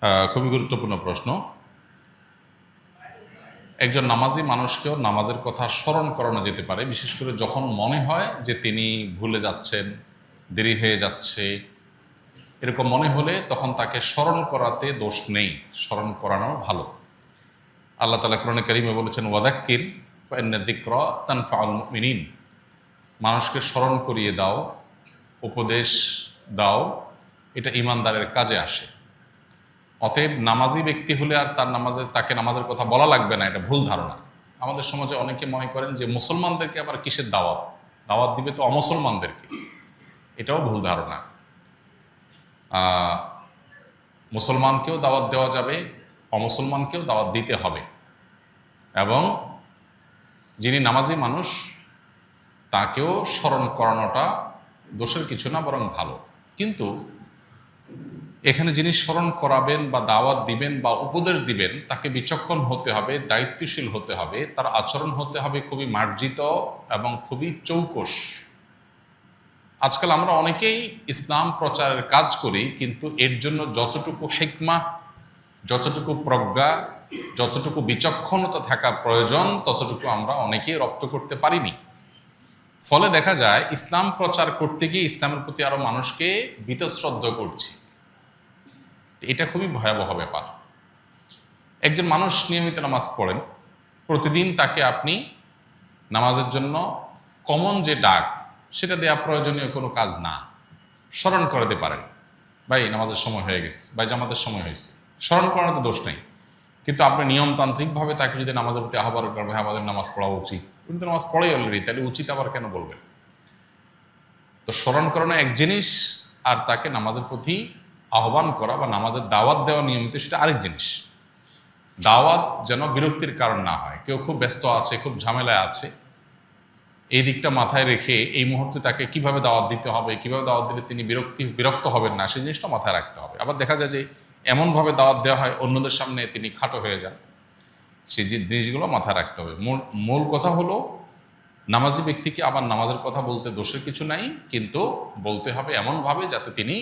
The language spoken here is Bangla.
খুবই গুরুত্বপূর্ণ প্রশ্ন। একজন নামাজি মানুষকেও নামাজের কথা স্মরণ করানো যেতে পারে, বিশেষ করে যখন মনে হয় যে তিনি ভুলে যাচ্ছেন, দেরি হয়ে যাচ্ছে, এরকম মনে হলে তখন তাকে স্মরণ করাতে দোষ নেই, স্মরণ করানো ভালো। আল্লাহ তাআলা কোরআনে কারীমে বলেছেন, ওয়াযাক্কির ফাইন্না যিকরা তানফাউল মুমিনিন, মানুষকে স্মরণ করিয়ে দাও, উপদেশ দাও, এটা ঈমানদারের কাজে আসে। অতএব নামাজি ব্যক্তি হলে আর তাকে নামাজের কথা বলা লাগবে না, এটা ভুল ধারণা। আমাদের সমাজে অনেকে মনে করেন যে মুসলমানদেরকে আবার কিসের দাওয়াত, দাওয়াত দিবে তো অমুসলমানদেরকে, এটাও ভুল ধারণা। মুসলমানকেও দাওয়াত দেওয়া যাবে, অমুসলমানকেও দাওয়াত দিতে হবে, এবং যিনি নামাজি মানুষ তাকেও স্মরণ করানোটা দোষের কিছু না, বরং ভালো। কিন্তু এখানে যিনি স্মরণ করাবেন বা দাওয়াত দিবেন বা উপদেশ দিবেন, তাকে বিচক্ষণ হতে হবে, দায়িত্বশীল হতে হবে, তার আচরণ হতে হবে খুবই মার্জিত এবং খুবই চৌকস। আজকাল আমরা অনেকেই ইসলাম প্রচারের কাজ করি, কিন্তু এর জন্য যতটুকু হিকমা, যতটুকু প্রজ্ঞা, যতটুকু বিচক্ষণতা থাকা প্রয়োজন, ততটুকু আমরা অনেকেই রপ্ত করতে পারিনি। ফলে দেখা যায় ইসলাম প্রচার করতে গিয়ে ইসলামের প্রতি আরো মানুষকে বীতশ্রদ্ধ করছি। এটা খুবই ভয়াবহ ব্যাপার। একজন মানুষ নিয়মিত নামাজ পড়েন, প্রতিদিন তাকে আপনি নামাজের জন্য কমন যে ডাক, সেটা দেওয়া প্রয়োজনীয় কোনো কাজ না, স্মরণ করাতে পারেন, ভাই নামাজের সময় হয়ে গেছে, ভাই জামাতের সময় হয়েছে, স্মরণ করানো তো দোষ নেই। কিন্তু আপনি নিয়মতান্ত্রিকভাবে তাকে যদি নামাজের প্রতি আহ্বান করবেন, আমাদের নামাজ পড়া উচিত, উনি তো নামাজ পড়াই অলরেডি, তাহলে উচিত আবার কেন বলবেন? তো স্মরণ করানো এক জিনিস, আর তাকে নামাজের প্রতি আহ্বান করা বা নামাজের দাওয়াত দেওয়া নিয়মিত, সেটা আরেক জিনিস। দাওয়াত যেন বিরক্তির কারণ না হয়। কেউ খুব ব্যস্ত আছে, খুব ঝামেলায় আছে, এই দিকটা মাথায় রেখে এই মুহূর্তে তাকে কিভাবে দাওয়াত দিতে হবে, কিভাবে দাওয়াত দিলে তিনি বিরক্ত হবেন না, সেই জিনিসটা মাথায় রাখতে হবে। আবার দেখা যায় যে এমনভাবে দাওয়াত দেওয়া হয় অন্যদের সামনে তিনি খাটো হয়ে যান, সেই জিনিসগুলো মাথায় রাখতে হবে। মূল কথা হলো, নামাজি ব্যক্তিকে আবার নামাজের কথা বলতে দোষের কিছু নাই, কিন্তু বলতে হবে এমনভাবে যাতে তিনি